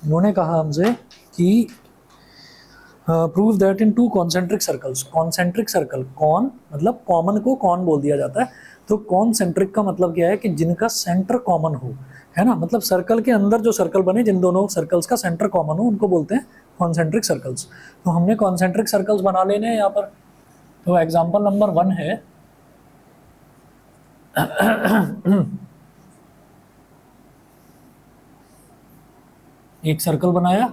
उन्होंने कहा हमसे कि prove that in two concentric circles, concentric circle, con मतलब कॉमन को कॉन बोल दिया जाता है, तो कॉन्सेंट्रिक का मतलब क्या है कि जिनका सेंटर कॉमन हो, है ना, मतलब सर्कल के अंदर जो सर्कल बने जिन दोनों सर्कल्स का सेंटर कॉमन हो उनको बोलते हैं कॉन्सेंट्रिक सर्कल्स। तो हमने कॉन्सेंट्रिक सर्कल्स बना लेने हैं यहाँ पर। तो एग्जाम्पल नंबर 1 है एक सर्कल बनाया,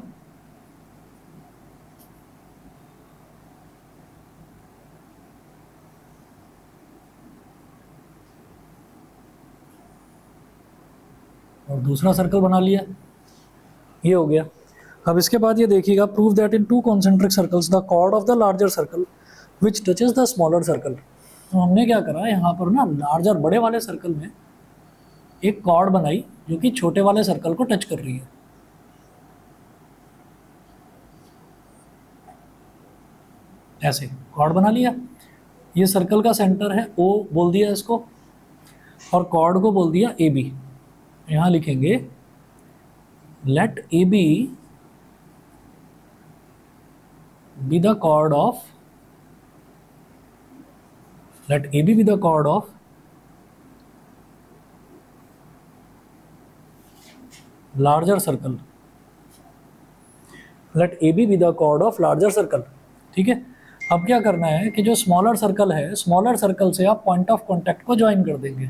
और दूसरा सर्कल बना लिया, ये हो गया। अब इसके बाद ये देखिएगा, prove that in two concentric circles the chord of the larger circle which touches the smaller circle. तो हमने क्या करा यहाँ पर ना, लार्जर बड़े वाले सर्कल में एक कॉर्ड बनाई जो कि छोटे वाले सर्कल को टच कर रही है। ऐसे कॉर्ड बना लिया, ये सर्कल का सेंटर है ओ बोल दिया इसको, और कॉर्ड को बोल दिया ए बी। यहाँ लिखेंगे let A B be the chord of, let AB be the chord of larger circle, let AB be the chord of larger circle। ठीक है, अब क्या करना है कि जो स्मॉलर सर्कल है, स्मॉलर सर्कल से आप पॉइंट ऑफ कॉन्टैक्ट को ज्वाइन कर देंगे।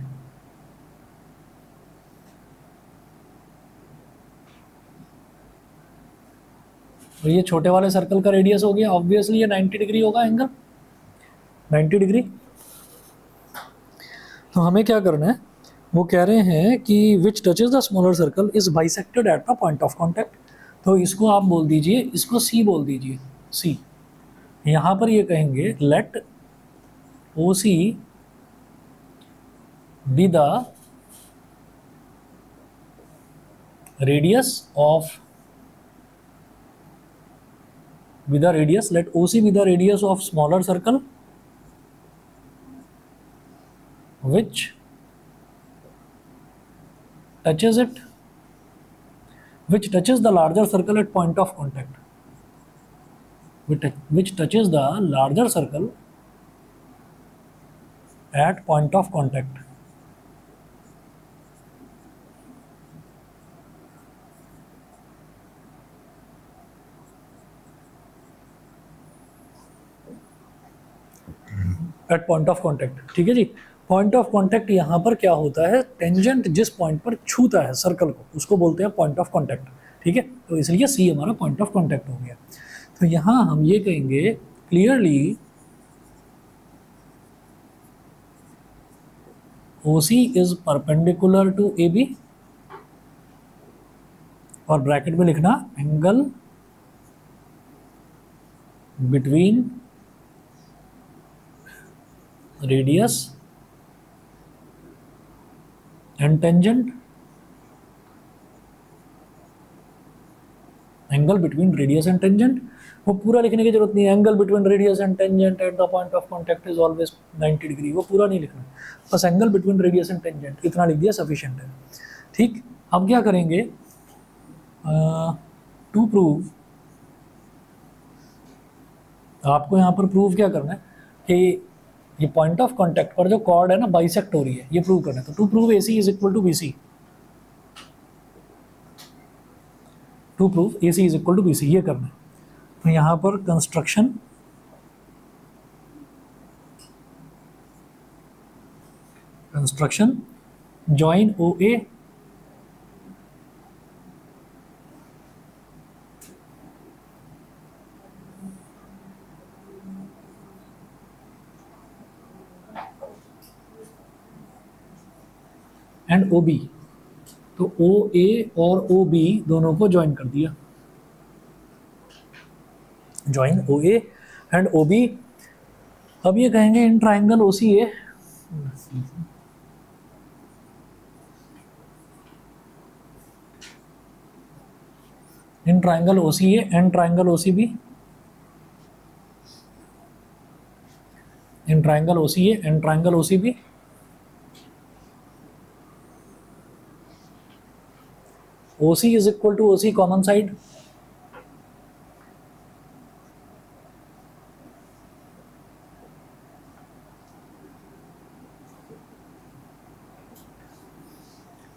और ये छोटे वाले सर्कल का रेडियस हो गया, ऑब्वियसली ये 90 डिग्री होगा एंगल, 90 डिग्री। तो हमें क्या करना है, वो कह रहे हैं कि which touches the smaller circle is bisected at the point of contact. तो इसको आप बोल दीजिए, इसको सी बोल दीजिए, सी। यहाँ पर ये कहेंगे let O C be the radius of, with the radius, let OC be the radius of smaller circle which touches it, which touches the larger circle at point of contact, which touches the larger circle at point of contact। At point of contact, ठीक है जी। Point of contact यहाँ पर क्या होता है, tangent जिस point पर छूता है सर्कल को उसको बोलते हैं पॉइंट ऑफ कॉन्टैक्ट। ठीक है, तो इसलिए सी हमारा पॉइंट ऑफ कॉन्टैक्ट हो गया। तो यहाँ हम ये कहेंगे clearly OC is perpendicular to AB, और ब्रैकेट में लिखना angle between radius and tangent, angle between radius and tangent. वो पूरा लिखने की जरूरत नहीं है, angle between radius and tangent at the point of contact is always 90 degree, वो पूरा नहीं लिखना, बस angle between radius and tangent इतना लिख दिया सफिशिएंट है। ठीक, अब क्या करेंगे, टू प्रूव, आपको यहाँ पर प्रूव क्या करना है कि ये पॉइंट ऑफ कॉन्टैक्ट पर जो कॉर्ड है ना बाइसेक्ट हो रही है, ये प्रूव करना है। तो to prove AC is equal to BC, to prove AC is equal to BC, ये करना है। तो यहाँ पर construction, join OA and OB। तो OA और OB दोनों को ज्वाइन कर दिया, ज्वाइन OA एंड OB। अब ये कहेंगे in triangle OCA, in triangle OCA and triangle OCB, in triangle OCA and triangle OCB, OC is equal to OC common side,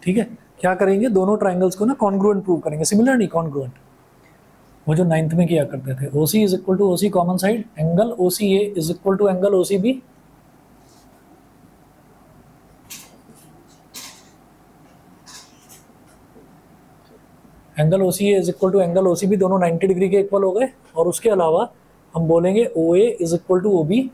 ठीक है। क्या करेंगे, दोनों ट्राइंगल्स को ना कॉन्ग्रुएंट प्रूव करेंगे, सिमिलर नहीं कॉन्ग्रुएंट, वो जो 9th में किया करते थे। OC is equal to OC common side, angle OCA is equal to angle OCB, angle OCA is equal to angle OCB, दोनों 90 डिग्री के इक्वल हो गए। और उसके अलावा हम बोलेंगे OA is equal to OB,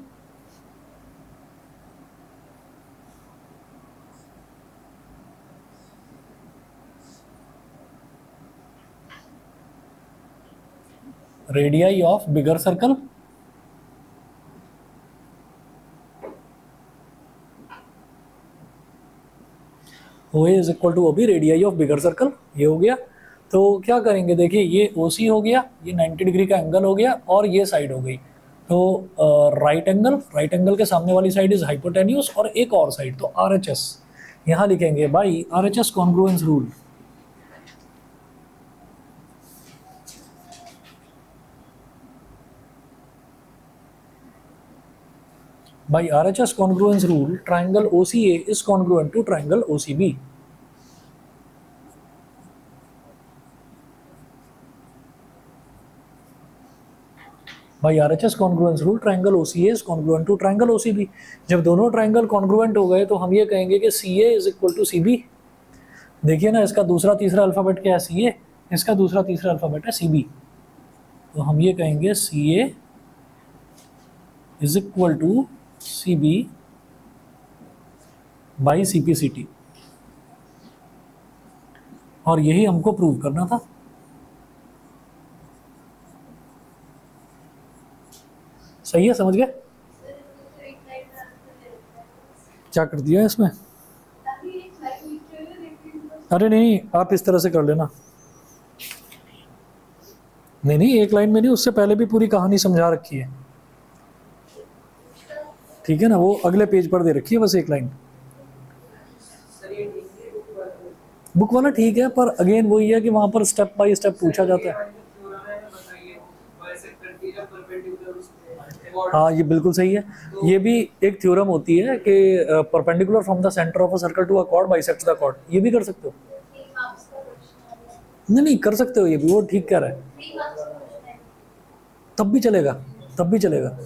radii of bigger circle, OA is equal to OB, radii of bigger circle, ये हो गया। तो क्या करेंगे, देखिए ये OC हो गया, ये 90 डिग्री का एंगल हो गया, और ये साइड हो गई। तो राइट एंगल के सामने वाली साइड इज हाइपोटेन्यूस, और एक और साइड तो RHS, यहाँ लिखेंगे by RHS congruence rule. By RHS congruence rule, triangle OCA is congruent to triangle OCB. By RHS congruence rule, triangle OCA is congruent to triangle OCB. जब दोनों triangle congruent हो गए तो हम ये कहेंगे कि CA is equal to CB। देखिए ना, इसका दूसरा तीसरा अल्फाबेट क्या है, CA, इसका दूसरा तीसरा अल्फाबेट है CB। तो हम ये कहेंगे CA is equal to CB by CPCT, और यही हमको प्रूव करना था। सही है, समझ गए? क्या कर दिया इसमें? अरे नहीं, आप इस तरह से कर लेना। नहीं, एक लाइन में नहीं, उससे पहले भी पूरी कहानी समझा रखी है, ठीक है ना, वो अगले पेज पर दे रखी है, बस एक लाइन। बुक वाला ठीक है, पर अगेन वही है कि वहां पर स्टेप बाय स्टेप पूछा जाता है। हाँ, ये बिल्कुल सही है। ये भी एक थ्योरम होती है कि perpendicular from the centre of a circle to a chord bisects the chord, ये भी कर सकते हो। नहीं, कर सकते हो, ये भी वो ठीक कह रहा है। तब भी चलेगा, तब भी चलेगा,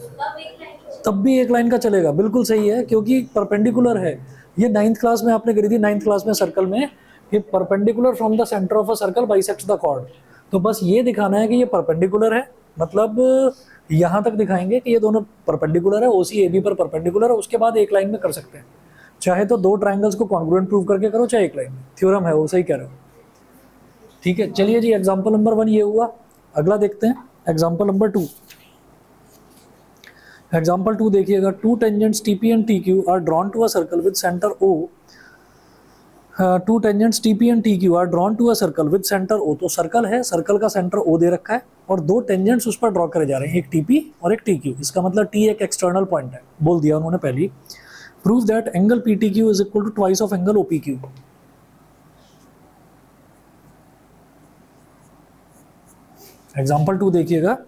तब भी एक लाइन का चलेगा, बिल्कुल सही है, क्योंकि परपेंडिकुलर है। ये 9th क्लास में आपने करी थी, 9th क्लास में सर्कल में, कि perpendicular from the centre of a circle bisects the chord. तो बस ये दिखाना है कि ये परपेंडिकुलर है, मतलब यहाँ तक दिखाएंगे कि ये दोनों परपेंडिकुलर है, OC AB पर परपेंडिकुलर है, उसके बाद एक लाइन में कर सकते हैं। चाहे तो दो ट्राइंगल्स को कॉन्ग्रुएंट प्रूव करके करो, चाहे एक लाइन में, थ्योरम है वो, सही कह रहे हो। ठीक है, चलिए जी, एग्जाम्पल नंबर 1 ये हुआ। अगला देखते हैं, एग्जाम्पल नंबर 2। एग्जाम्पल 2 देखिएगा, two tangents TP and TQ are drawn to a circle with centre O। Two tangents TP and TQ are drawn to a circle with centre O। तो circle है, circle का centre O दे रखा है, और दो tangents उस पर ड्रॉ करे जा रहे हैं, एक TP और एक TQ। इसका मतलब T एक एक्सटर्नल पॉइंट है, बोल दिया उन्होंने पहले ही। Prove that angle PTQ is equal to twice of angle OPQ। Example 2 देखिएगा,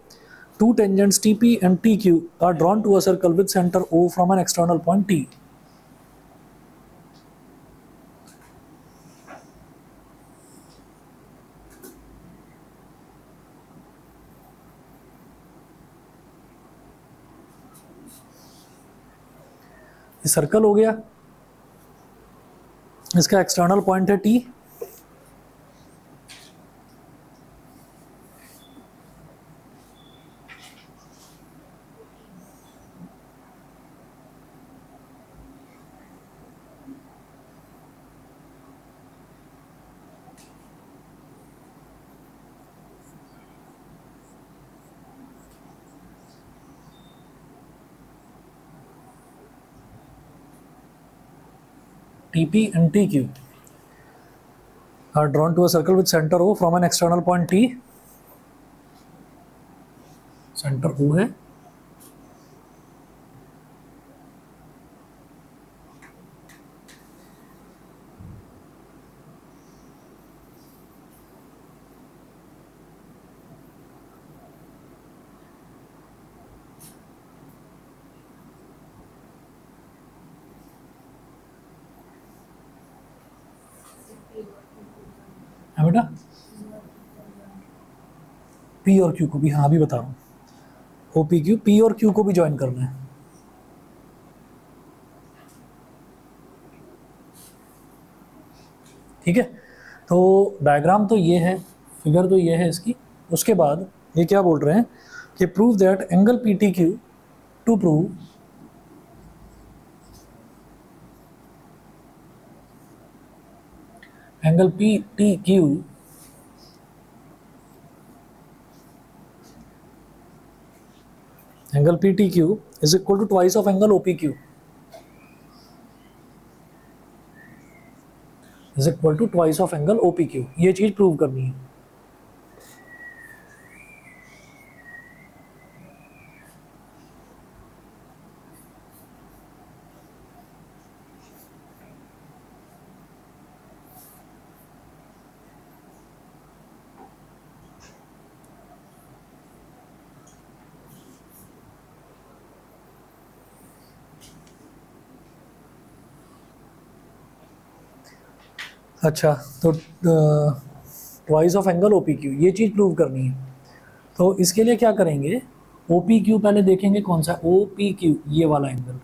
two tangents TP and TQ are drawn to a circle with center O from an external point T. ये circle हो गया, इसका external point है T, TP and TQ are drawn to a circle with center O from an external point T। Centre O है, बेटा, P और Q को भी, हाँ अभी बता रहा हूँ, ओ पी क्यू, पी और क्यू को भी ज्वाइन करना है। ठीक है, तो डायग्राम तो ये है, फिगर तो ये है इसकी। उसके बाद ये क्या बोल रहे हैं कि prove that angle P T Q, to prove angle P T Q angle P T Q is equal to twice of angle O P Q, is equal to twice of angle O P Q. ये चीज prove करनी है। अच्छा, तो twice of angle O P Q, ये चीज़ prove करनी है। तो इसके लिए क्या करेंगे, ओ पी क्यू पहले देखेंगे कौन सा, ओ पी क्यू ये वाला एंगल,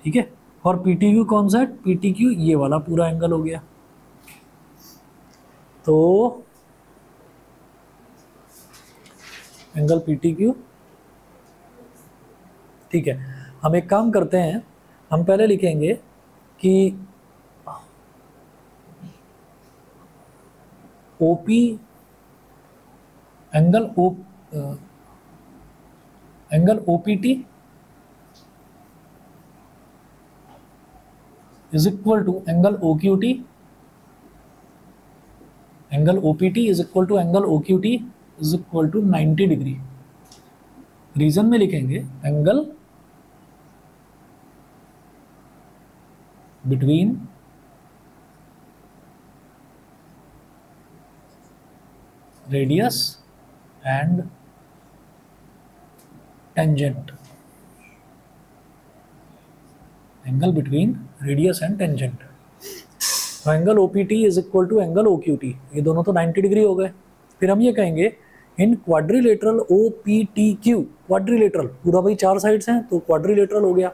ठीक है, और पी टी क्यू कौन सा है, पी टी क्यू ये वाला पूरा एंगल हो गया। तो एंगल पी टी क्यू, ठीक है, हम एक काम करते हैं, हम पहले लिखेंगे कि O P angle O angle O P T is equal to angle O Q T, angle O P T is equal to angle O Q T is equal to 90 degree. Reason में लिखेंगे angle between radius and tangent, angle between radius and tangent. तो angle O P T is equal to angle O Q T, ये दोनों तो 90 degree हो गए। फिर हम ये कहेंगे in quadrilateral O P T Q, quadrilateral पूरा भाई 4 साइड्स हैं तो क्वाड्रिलेटरल हो गया।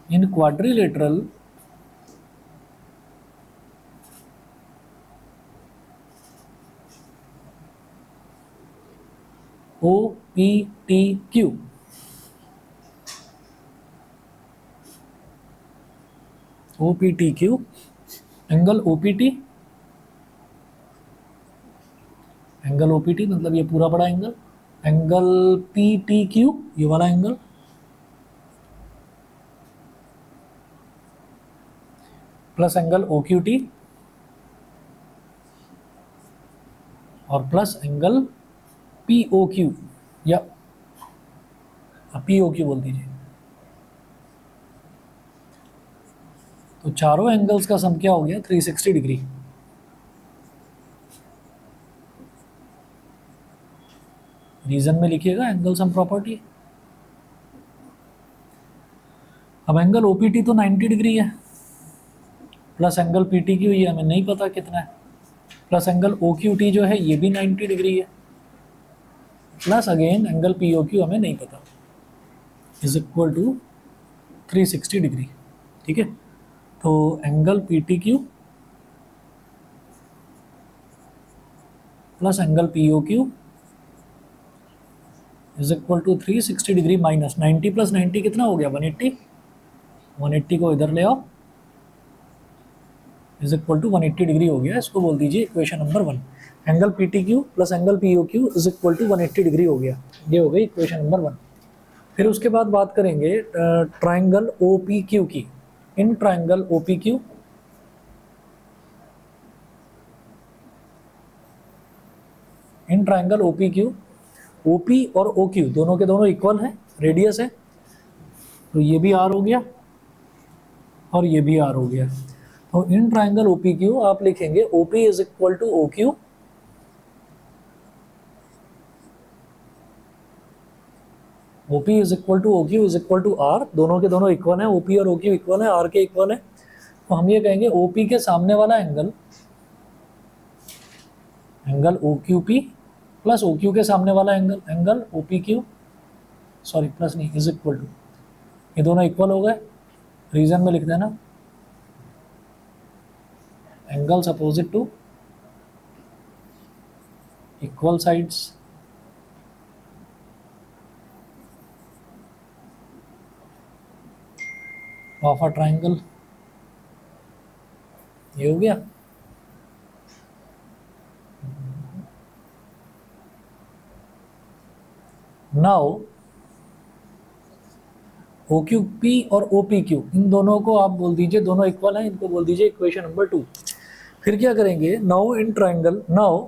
In quadrilateral O P T Q, O P T Q, angle O P T, angle O P T मतलब ये पूरा बड़ा angle, angle P T Q ये वाला angle, plus angle O Q T और plus angle P O Q, या P O Q बोल दीजिए। तो चारों एंगल्स का सम क्या हो गया, 360 डिग्री। रीजन में लिखिएगा एंगल सम प्रॉपर्टी। अब एंगल ओपीटी तो 90 डिग्री है, प्लस एंगल पीटी क्यू ये हमें नहीं पता कितना है, plus angle O Q T जो है ये भी 90 डिग्री है, plus again angle P O Q हमें नहीं पता, इज इक्वल टू 360 डिग्री। ठीक है, तो angle P T Q plus angle P O Q is equal to 360 degree minus 90 plus 90 कितना हो गया, 180। 180 को इधर ले आओ, इज इक्वल टू 180 डिग्री हो गया। इसको बोल दीजिए equation number 1। Angle P T Q plus angle P O Q is equal to 180 degree हो गया, ये हो गई इक्वेशन नंबर 1। फिर उसके बाद बात करेंगे ट्राइंगल ओ पी क्यू की। In triangle O P Q in triangle O P Q, O P और ओ क्यू दोनों के दोनों इक्वल है, रेडियस है, तो ये भी आर हो गया और ये भी आर हो गया। तो in triangle O P Q आप लिखेंगे O P is equal to O Q, O P is equal to O Q is equal to R, दोनों के दोनों इक्वल है, ओ पी और ओ क्यू इक्वल है, आर के इक्वल है। तो हम ये कहेंगे ओ पी के सामने वाला angle angle O Q P plus O Q के सामने वाला angle angle O P Q, sorry plus नहीं, इज इक्वल टू, ये दोनों इक्वल हो गए, रीजन में लिख देना angles opposite to equal sides of a triangle. ये हो गया। नाउ ओ क्यू पी और ओ पी क्यू, इन दोनों को आप बोल दीजिए दोनों इक्वल हैं, इनको बोल दीजिए इक्वेशन नंबर 2। फिर क्या करेंगे, now in triangle, now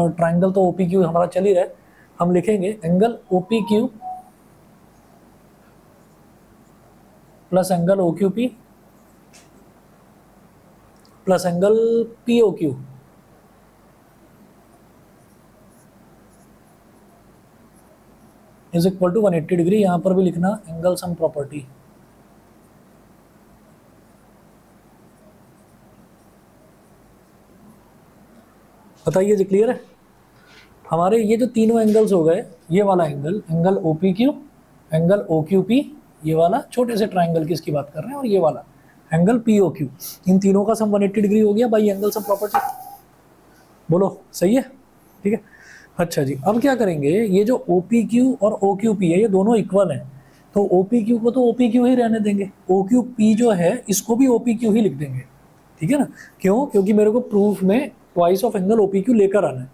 triangle तो ओ पी क्यू हमारा चल ही रहा है, हम लिखेंगे angle O P Q plus angle O Q P plus angle P O Q is equal to 180 degree. यहां पर भी लिखना एंगल सम प्रॉपर्टी। बताइए जी, क्लियर है? हमारे ये जो तीनों एंगल्स हो गए, ये वाला angle angle O P Q, angle O Q P, ये वाला छोटे से ट्राइंगल की इसकी बात कर रहे हैं, और ये वाला एंगल पी ओ क्यू, इन तीनों का सम 180 डिग्री हो गया बाई एंगल सम प्रॉपर्टी। बोलो सही है? ठीक है। अच्छा जी, अब क्या करेंगे, ये जो ओ पी क्यू और ओ क्यू पी है ये दोनों इक्वल हैं, तो ओ पी क्यू को तो ओ पी क्यू ही रहने देंगे, ओ क्यू पी जो है इसको भी ओ पी क्यू ही लिख देंगे। ठीक है ना? क्यों? क्योंकि मेरे को प्रूफ में twice of angle O P Q लेकर आना है।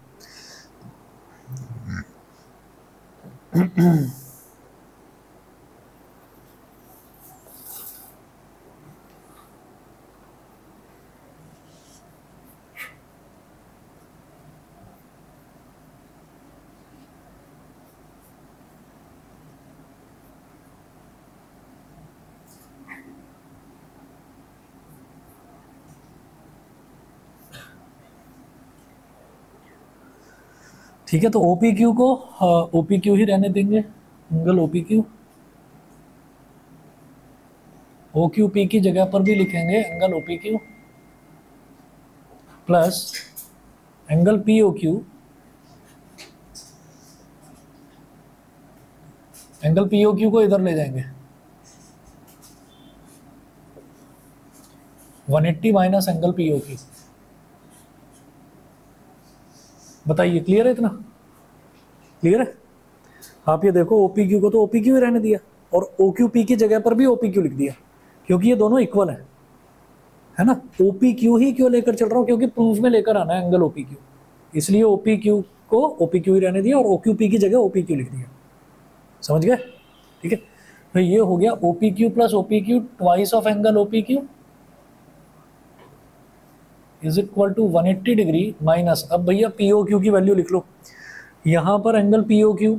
ठीक है, तो ओ पी क्यू को ओ पी क्यू ही रहने देंगे, angle O P Q. O Q P की जगह पर भी लिखेंगे angle O P Q plus angle P O Q, angle P O Q को इधर ले जाएंगे 180 minus angle P O Q. बताइए क्लियर है? इतना क्लियर है? आप ये देखो, ओ पी क्यू को तो ओ पी क्यू ही रहने दिया, और ओ क्यू पी की जगह पर भी ओ पी क्यू लिख दिया, क्योंकि ये दोनों इक्वल है ना? ओ पी क्यू ही क्यों लेकर चल रहा हूँ, क्योंकि प्रूफ में लेकर आना है एंगल ओ पी क्यू, इसलिए ओ पी क्यू को ओ पी क्यू ही रहने दिया और ओ क्यू पी की जगह ओ पी क्यू लिख दिया। समझ गए? ठीक है, तो ये हो गया O P Q plus O P Q twice of angle O P Q is equal to 180 degree minus, अब भैया पी ओ क्यू की वैल्यू लिख लो, यहां पर एंगल पी ओ क्यू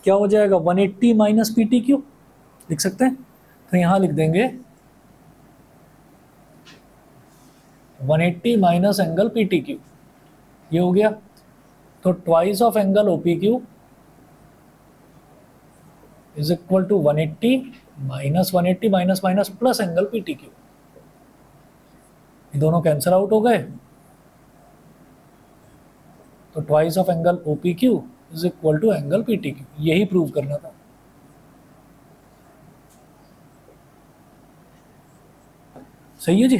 क्या हो जाएगा, 180 माइनस पी टी क्यू लिख सकते हैं, तो यहां लिख देंगे 180 minus angle P T Q, ये हो गया। तो twice of angle O P Q is equal to 180 minus 180 minus minus plus angle P T Q, ये दोनों कैंसिल आउट हो गए, तो twice of angle O P Q is equal to angle P T Q, यही prove करना था। सही है जी?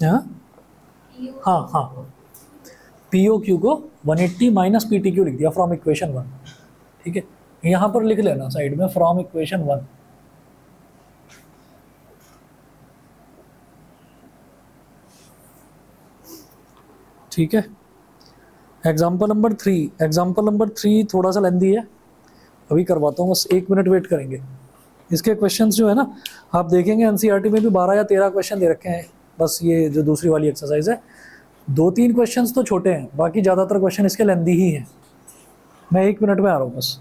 हाँ हाँ हाँ, पी ओ क्यू को 180 माइनस पी टी क्यू लिख दिया फ्रॉम इक्वेशन 1। ठीक है, यहां पर लिख लेना साइड में फ्रॉम इक्वेशन 1। ठीक है, एग्जाम्पल नंबर 3, एग्जाम्पल नंबर 3 थोड़ा सा लेंदी है, अभी करवाता हूँ, बस 1 मिनट वेट करेंगे। इसके क्वेश्चंस जो है ना, आप देखेंगे एनसीईआरटी में भी 12 या 13 क्वेश्चन दे रखे हैं, बस ये जो दूसरी वाली एक्सरसाइज है 2-3 क्वेश्चंस तो छोटे हैं, बाकी ज़्यादातर क्वेश्चन इसके लेंदी ही हैं। मैं 1 मिनट में आ रहा हूँ बस।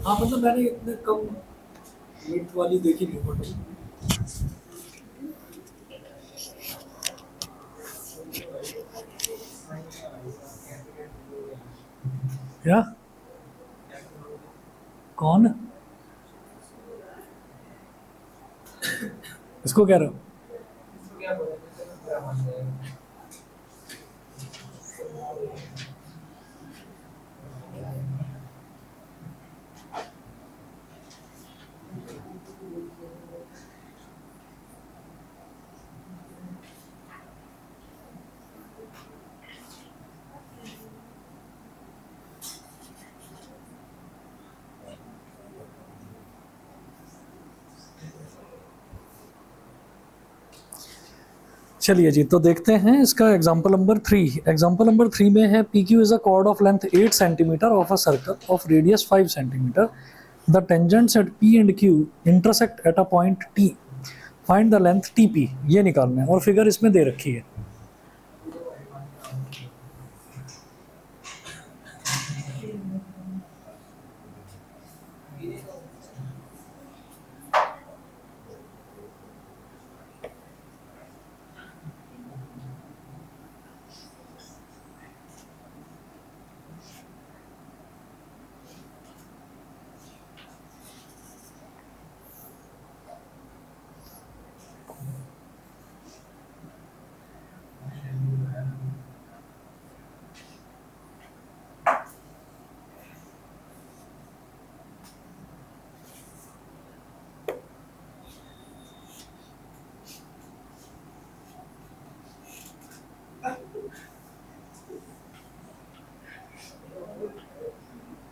हाँ मतलब मैंने इतने कम विड्थ वाली देखी नहीं फोटो। क्या कौन इसको कह रहे हो? चलिए जी, तो देखते हैं इसका एग्जाम्पल नंबर 3। एग्जाम्पल नंबर 3 में है P Q is a cord of length 8 centimetre of a circle of radius 5 centimetre. The tangents at P and Q intersect at a point T. Find the length T P. ये निकालना है और figure इसमें दे रखी है।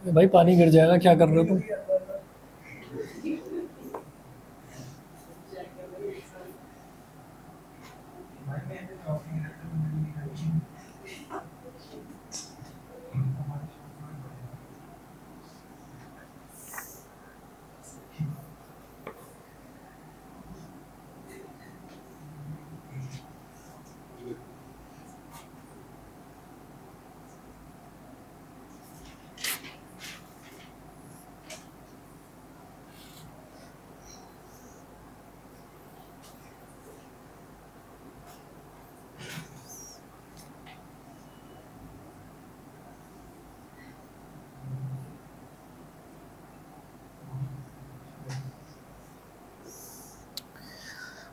भाई पानी गिर जाएगा, क्या कर रहे हो तुम?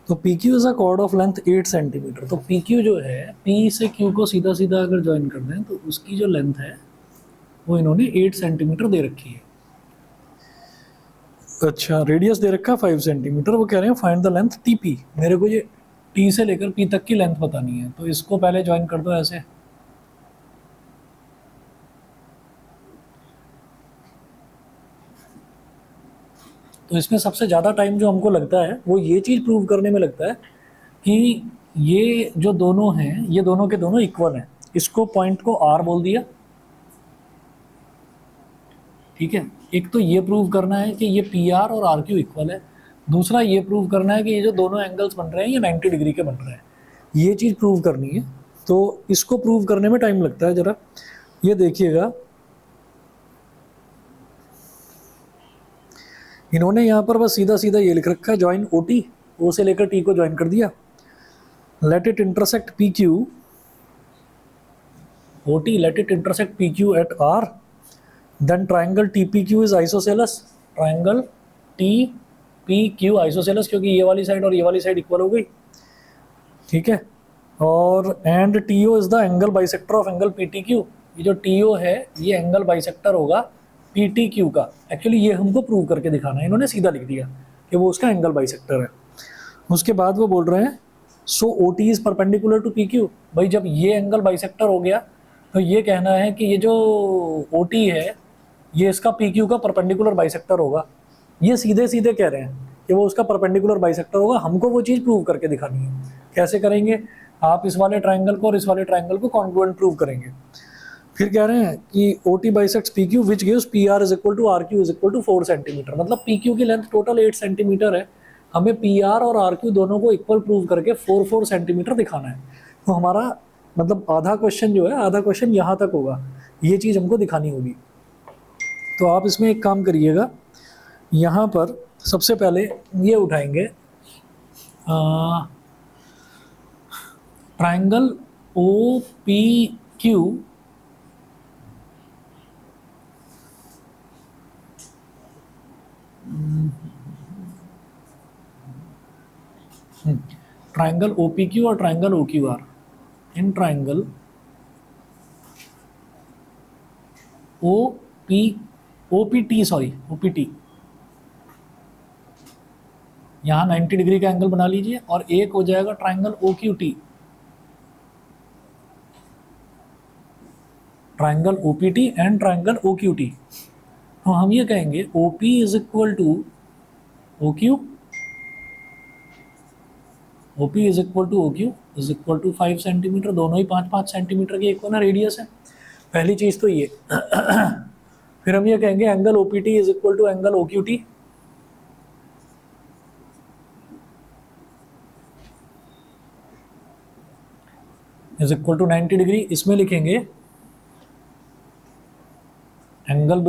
तो P Q is a cord of length 8 centimetre. तो पी क्यू जो है, पी से क्यू को सीधा सीधा अगर ज्वाइन कर दें तो उसकी जो लेंथ है वो इन्होंने 8 सेंटीमीटर दे रखी है। अच्छा, रेडियस दे रखा है 5 सेंटीमीटर। वो कह रहे हैं find the length T P. मेरे को ये टी से लेकर पी तक की लेंथ बतानी है, तो इसको पहले ज्वाइन कर दो ऐसे। तो इसमें सबसे ज़्यादा टाइम जो हमको लगता है वो ये चीज़ प्रूव करने में लगता है कि ये जो दोनों हैं, ये दोनों के दोनों इक्वल हैं। इसको पॉइंट को आर बोल दिया, ठीक है। एक तो ये प्रूव करना है कि ये पी आर और आर क्यू इक्वल है। दूसरा ये प्रूव करना है कि ये जो दोनों एंगल्स बन रहे हैं ये 90 डिग्री के बन रहे हैं। ये चीज़ प्रूव करनी है, तो इसको प्रूव करने में टाइम लगता है। ज़रा ये देखिएगा, इन्होंने यहाँ पर बस सीधा सीधा ये लिख रखा है ज्वाइन ओ टी। ओ से लेकर टी को ज्वाइन कर दिया। Let it intersect P Q, O T let it intersect P Q at R, then triangle T P Q is isosceles. Triangle T P Q isosceles, क्योंकि ये वाली side और ये वाली साइड इक्वल हो गई, ठीक है। और and T O is the angle bisector of angle P T Q. ये जो टी ओ है ये एंगल बाइसेक्टर होगा पी टी क्यू का। एक्चुअली ये हमको प्रूव करके दिखाना है, इन्होंने सीधा लिख दिया कि वो उसका एंगल बाइसेक्टर है। उसके बाद वो बोल रहे हैं so O T is perpendicular to P Q. भाई जब ये एंगल बाइसेक्टर हो गया तो ये कहना है कि ये जो ओ टी है ये इसका पी क्यू का परपेंडिकुलर बाइसेक्टर होगा। ये सीधे सीधे कह रहे हैं कि वो उसका परपेंडिकुलर बाइसेक्टर होगा। हमको वो चीज़ प्रूव करके दिखानी है। कैसे करेंगे? आप इस वाले ट्राइंगल को और इस वाले ट्राइंगल को कॉन्ग्रुएंट प्रूव करेंगे। फिर कह रहे हैं कि O T bisects P Q which gives P R is equal to R Q is equal to 4 centimetre. मतलब पी क्यू की लेंथ टोटल 8 सेंटीमीटर है, हमें पी आर और आर क्यू दोनों को इक्वल प्रूव करके 4 सेंटीमीटर दिखाना है। तो हमारा मतलब आधा क्वेश्चन जो है, आधा क्वेश्चन यहाँ तक होगा, ये चीज़ हमको दिखानी होगी। तो आप इसमें एक काम करिएगा, यहाँ पर सबसे पहले ये उठाएंगे triangle O P Q triangle O P Q और triangle O Q R. In triangle O P O P T, sorry O P T, यहाँ 90 डिग्री का एंगल बना लीजिए और एक हो जाएगा triangle O Q T. Triangle O P T and triangle O Q T. तो हम ये कहेंगे O P is equal to O Q, O P is equal to O Q is equal to 5 centimetre. दोनों ही 5-5 centimetre की equal ना radius है। पहली चीज़ तो ये। फिर हम ये कहेंगे angle O P T is equal to angle O Q T. Is equal to 90 degree. इसमें लिखेंगे angle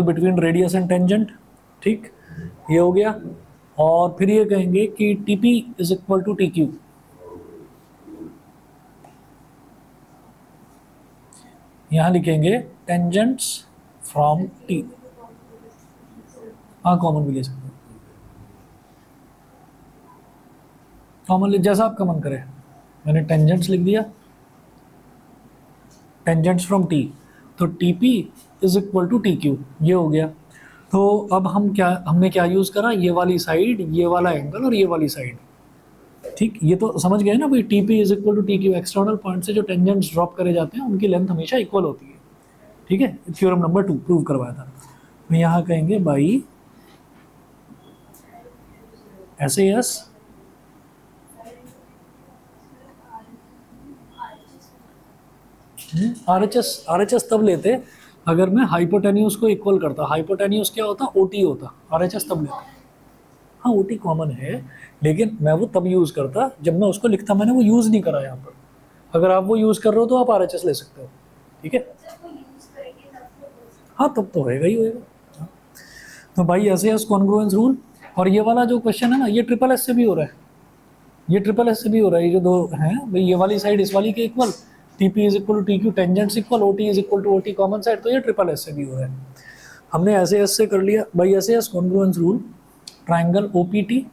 between radius and tangent, ठीक, ये हो गया। और फिर ये कहेंगे कि T P is equal to T Q. यहां लिखेंगे टेंजेंट्स फ्रॉम टी। हाँ, कॉमन भी ले सकते हैं, कॉमन जैसा आपका मन करे। मैंने टेंजेंट्स लिख दिया, टेंजेंट्स फ्रॉम टी, तो T P is equal to T Q, ये हो गया। तो अब हमने क्या यूज़ करा, ये वाली साइड, ये वाला एंगल और ये वाली साइड। ठीक, ये तो समझ गए ना भाई, T P is equal to T Q. External point से जो टेंजेंट्स ड्रॉप करे जाते हैं उनकी लेंथ हमेशा इक्वल होती है। ठीक है, थ्योरम नंबर 2 प्रूव करवाया था। मैं यहाँ कहेंगे बाई ऐसे यस आरएचएस तब लेते अगर मैं हाइपोटेन्यूज को इक्वल करता। हाइपोटेन्यूज क्या होता, ओटी होता, आरएचएस तब लेता। हाँ ओटी कॉमन है, लेकिन मैं वो तब यूज़ करता जब मैं उसको लिखता। मैंने वो यूज़ नहीं करा यहाँ पर। अगर आप वो यूज़ कर रहे हो तो आप आरएचएस ले सकते हो। ठीक है, हाँ तब तो होएगा ही होएगा। हाँ। तो भाई ऐसे एस कॉन्ग्रुएंस रूल। और ये वाला जो क्वेश्चन है ना, ये ट्रिपल एस से भी हो रहा है, ये ट्रिपल एस से भी हो रहा है। ये जो दो हैं भाई, ये वाली साइड इस वाली के equal, T P is equal to T Q, tangents equal, O T is equal to O T common side, तो ये ट्रिपल एस से भी हो रहा है। हमने ऐसे एस से कर लिया भाई। ऐसे S congruence rule, triangle O P T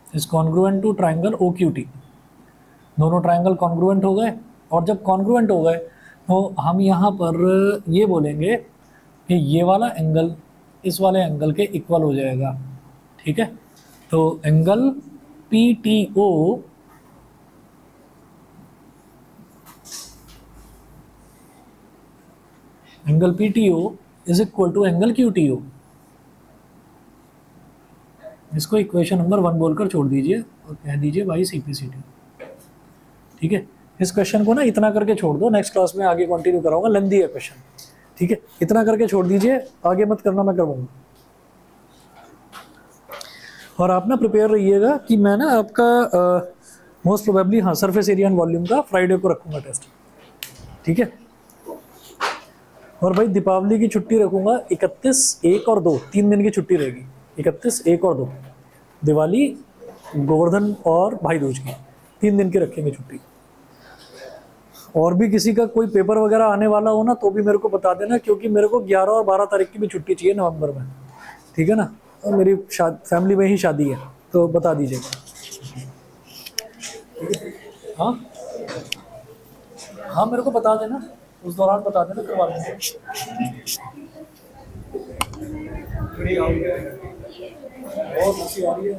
is congruent to triangle O Q T. दोनों ट्राइंगल कॉन्ग्रुएंट हो गए, और जब कॉन्ग्रुएंट हो गए तो हम यहाँ पर ये बोलेंगे कि ये वाला एंगल इस वाले एंगल के इक्वल हो जाएगा। ठीक है, तो angle P T O angle P T O is equal to angle Q T O. इसको इक्वेशन नंबर 1 बोलकर छोड़ दीजिए और कह दीजिए भाई सी पी सी टी। ठीक है, इस क्वेश्चन को ना इतना करके छोड़ दो, नेक्स्ट क्लास में आगे कंटिन्यू कराऊंगा, लेंदी है क्वेश्चन। ठीक है, इतना करके छोड़ दीजिए, आगे मत करना, मैं करवाऊंगा। और आप ना प्रिपेयर रहिएगा कि मैं ना आपका मोस्ट प्रोबेबली हाँ सरफेस एरिया एंड वॉल्यूम का फ्राइडे को रखूंगा टेस्ट। ठीक है, और भाई दीपावली की छुट्टी रखूंगा 31, 1 और 2, 3 दिन की छुट्टी रहेगी। 31, 1 और 2, दिवाली, गोवर्धन और भाई दूज की 3 दिन की रखेंगे छुट्टी। और भी किसी का कोई पेपर वगैरह आने वाला हो ना तो भी मेरे को बता देना, क्योंकि मेरे को 11 और 12 तारीख की भी छुट्टी चाहिए नवंबर में। ठीक है ना, और मेरी फैमिली में ही शादी है, तो बता दीजिएगा। हाँ हाँ, मेरे को बता देना, उस दौरान बता देना, करवा लेंगे। बहुत हंसी आ रही है।